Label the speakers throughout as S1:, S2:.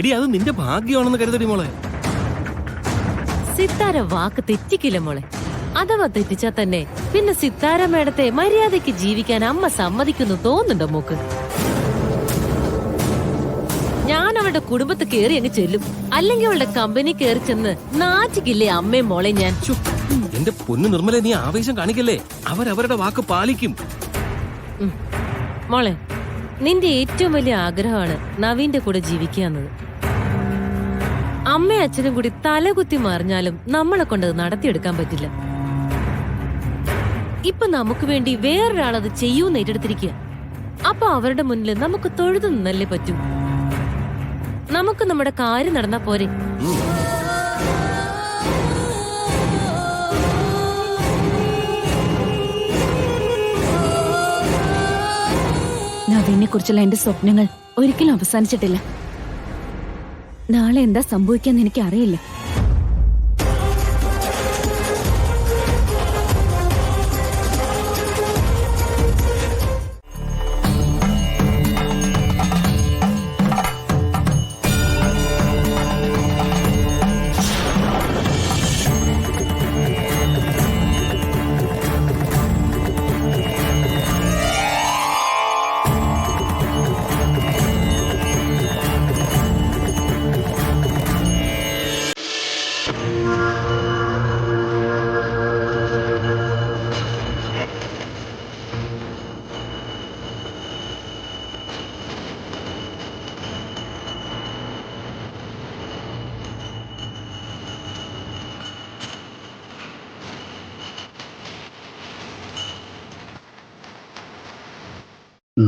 S1: എടി അത് നിന്റെ ഭാഗ്യമാണെന്ന് കരുതടി മോളെ.
S2: സിത്താര വാക്ക് തെറ്റിക്കില്ല മോളെ. അഥവാ തെറ്റിച്ചാ തന്നെ പിന്നെ സിത്താര മേഡത്തെ മര്യാദയ്ക്ക് ജീവിക്കാൻ അമ്മ സമ്മതിക്കുന്നു തോന്നുന്നുണ്ടോ മോക്ക്? ഞാൻ അവളുടെ കുടുംബത്ത് കേറി അങ്ങ് ചെല്ലും, അല്ലെങ്കിൽ അവളുടെ കമ്പനി കേറി ചെന്ന് നാച്ചിക്കില്ലേ അമ്മയും മോളെ ഞാൻ.
S1: എന്റെ പൊന്നു നിർമ്മലെ, നീ ആവേശം കാണിക്കല്ലേ. അവരവരുടെ വാക്ക് പാലിക്കും.
S2: മോളെ, നിന്റെ ഏറ്റവും വലിയ ആഗ്രഹമാണ് നവീന്റെ കൂടെ ജീവിക്കാന്നത്. അമ്മയും അച്ഛനും കൂടി തലകുത്തി മറിഞ്ഞാലും നമ്മളെ കൊണ്ടത് നടത്തിയെടുക്കാൻ പറ്റില്ല. ഇപ്പൊ നമുക്ക് വേണ്ടി വേറൊരാളത് ചെയ്യൂന്ന് ഏറ്റെടുത്തിരിക്കുക. അപ്പൊ അവരുടെ മുന്നിൽ നമുക്ക് തൊഴുതു നിന്നല്ലേ പറ്റൂ. നമുക്ക് നമ്മുടെ കാര്യം നടന്നാ പോരെ.
S3: നവീനെ കുറിച്ചുള്ള എന്റെ സ്വപ്നങ്ങൾ ഒരിക്കലും അവസാനിച്ചിട്ടില്ല. നാളെ എന്താ സംഭവിക്കാന്ന് എനിക്ക് അറിയില്ല.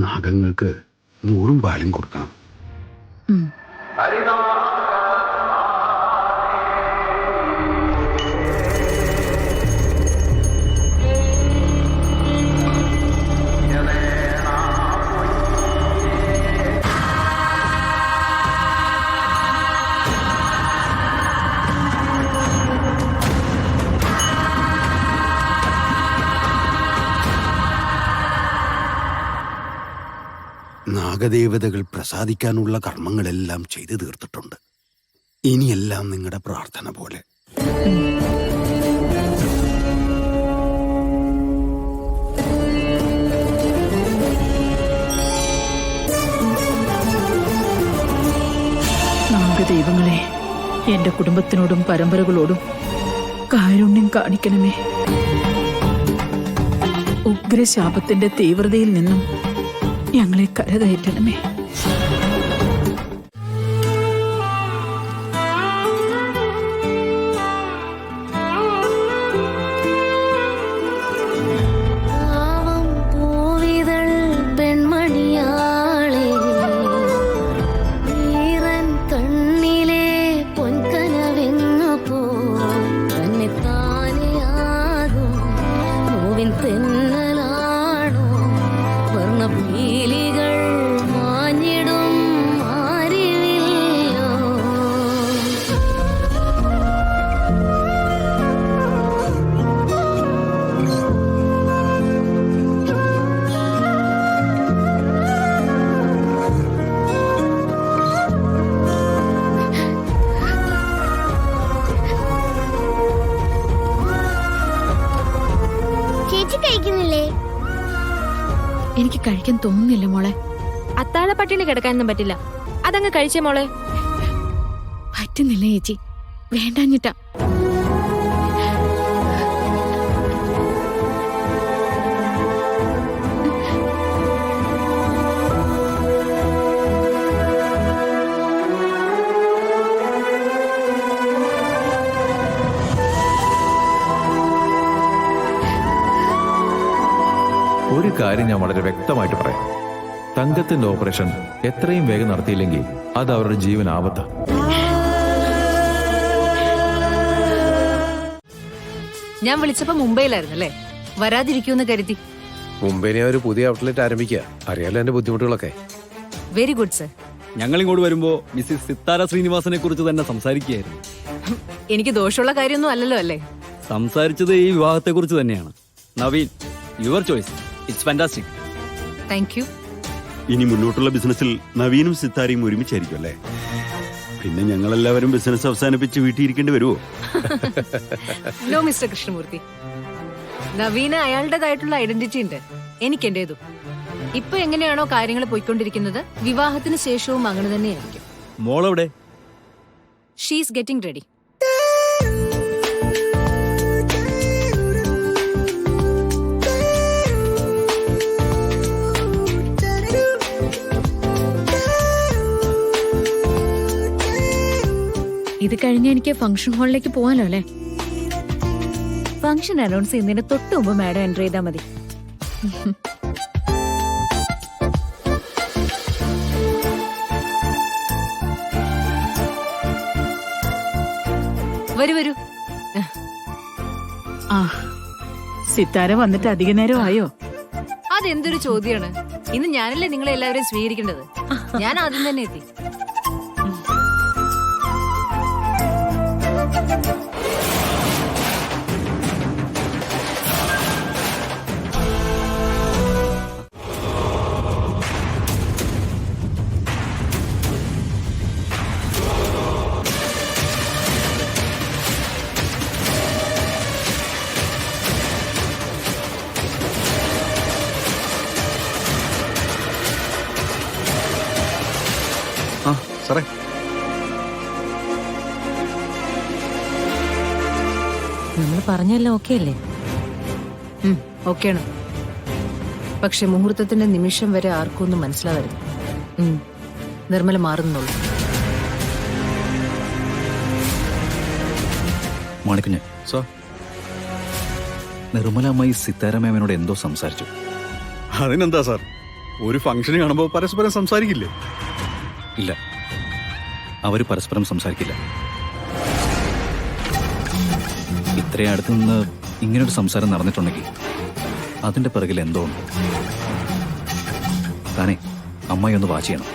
S4: നാഗങ്ങൾക്ക് 100 പാലും കൊടുക്കണം. നാഗദേവതകൾ പ്രസാദിക്കാനുള്ള കർമ്മങ്ങളെല്ലാം ചെയ്തു തീർത്തിട്ടുണ്ട്. ഇനിയെല്ലാം നിങ്ങളുടെ പ്രാർത്ഥന പോലെ.
S5: നാഗദൈവങ്ങളെ, എന്റെ കുടുംബത്തിനോടും പരമ്പരകളോടും കാരുണ്യം കാണിക്കണമേ. ഉഗ്രശാപത്തിന്റെ തീവ്രതയിൽ നിന്നും ഞങ്ങളെ കരകയറ്റണമേ.
S3: എനിക്ക് കഴിക്കാൻ തോന്നുന്നില്ല മോളെ.
S6: അത്താഴ പട്ടിണി കിടക്കാനൊന്നും പറ്റില്ല. അതങ്ങ് കഴിച്ചേ മോളെ.
S3: പറ്റുന്നില്ല ചേച്ചി, വേണ്ടാഞ്ഞിട്ടാ.
S7: ഒരു കാര്യം ഞാൻ വളരെ വ്യക്തമായിട്ട് പറയാം. തങ്കത്തിന്റെ ഓപ്പറേഷൻ എത്രയും വേഗം നടത്തിയില്ലെങ്കിൽ അത് അവരുടെ ജീവൻ ആപത്താ.
S8: ഞാൻ വിളിച്ചപ്പോ മുംബൈയിലായിരുന്നു അല്ലേ? വരാതിരിക്കൂന്ന് കരുതി.
S9: മുംബൈനെ ഒരു പുതിയ ഔട്ട്ലെറ്റ് ആരംഭിക്കുക. അറിയാലോ എന്റെ ബുദ്ധിമുട്ടുകളൊക്കെ.
S8: Very good sir.
S10: ഞങ്ങൾ ഇങ്ങോട്ട് വരുമ്പോ മിസ്സിസ് സിത്താര ശ്രീനിവാസനെ കുറിച്ച് തന്നെ സംസാരിക്കുകയായിരുന്നു.
S8: എനിക്ക് ദോഷമുള്ള കാര്യമൊന്നും അല്ലല്ലോ അല്ലേ?
S10: സംസാരിച്ചത് ഈ വിവാഹത്തെ കുറിച്ച് തന്നെയാണ്. Naveen, your choice. It's fantastic.
S8: Thank you.
S11: ഇനി മുന്നോട്ടുള്ള ബിസിനസ്സിൽ നവീനും സിത്താരയും ഒരുമിച്ചായിരിക്കും അല്ലേ?
S4: പിന്നെ ഞങ്ങളെല്ലാവരും ബിസിനസ് അവസാനിപ്പിച്ച് വീട്ടിലിരിക്കേണ്ടി വരുമോ?
S8: നോ മിസ്റ്റർ കൃഷ്ണമൂർത്തി, നവീന് അയാളുടേതായിട്ടുള്ള ഐഡന്റിറ്റി ഉണ്ട്, എനിക്ക് എന്റേതും. ഇപ്പൊ എങ്ങനെയാണോ കാര്യങ്ങൾ പോയിക്കൊണ്ടിരിക്കുന്നത്, വിവാഹത്തിന് ശേഷവും അങ്ങനെ തന്നെയായിരിക്കും.
S10: മോളെവിടെ?
S8: She's getting ready.
S3: ഇത് കഴിഞ്ഞ് എനിക്ക് ഫംഗ്ഷൻ ഹാളിലേക്ക് പോകാനോ അല്ലേ? ഫംഗ്ഷൻ അനൗൺസ് ചെയ്യുന്നതിന് തൊട്ട് മുമ്പ് മാഡം എൻ്റർ ചെയ്താൽ മതി.
S8: വരൂ വരൂ.
S5: ആ, സിത്താര വന്നിട്ട് അധിക നേരം ആയോ?
S8: അതെന്തൊരു ചോദ്യമാണ്. ഇന്ന് ഞാനല്ലേ നിങ്ങളെ എല്ലാവരെയും സ്വീകരിക്കേണ്ടത്. ഞാൻ ആദ്യം തന്നെ എത്തി.
S9: ആ സാറേ,
S2: നമ്മൾ പറഞ്ഞല്ലോ ഓക്കെ അല്ലേ?
S8: ഓക്കെയാണ്. പക്ഷെ മുഹൂർത്തത്തിന്റെ നിമിഷം വരെ ആർക്കും ഒന്നും മനസ്സിലാവരുത്. നിർമ്മല മാറുന്നുള്ളൂ.
S10: മാണിക്കുഞ്ഞ്
S9: സാർ,
S10: നിർമ്മല അമ്മായി സിത്താര മേമനോട് എന്തോ സംസാരിച്ചു.
S9: അതിനെന്താ സാർ, ഒരു ഫംഗ്ഷന് കാണുമ്പോൾ പരസ്പരം സംസാരിക്കില്ലേ?
S10: ഇല്ല, അവര് പരസ്പരം സംസാരിക്കില്ല. ഇത്രയും അടുത്ത് നിന്ന് ഇങ്ങനൊരു സംസാരം നടന്നിട്ടുണ്ടെങ്കിൽ അതിന്റെ പിറകിൽ എന്തോ ഉണ്ട്. താനേ അമ്മായി ഒന്ന് വാച്ച് ചെയ്യണം.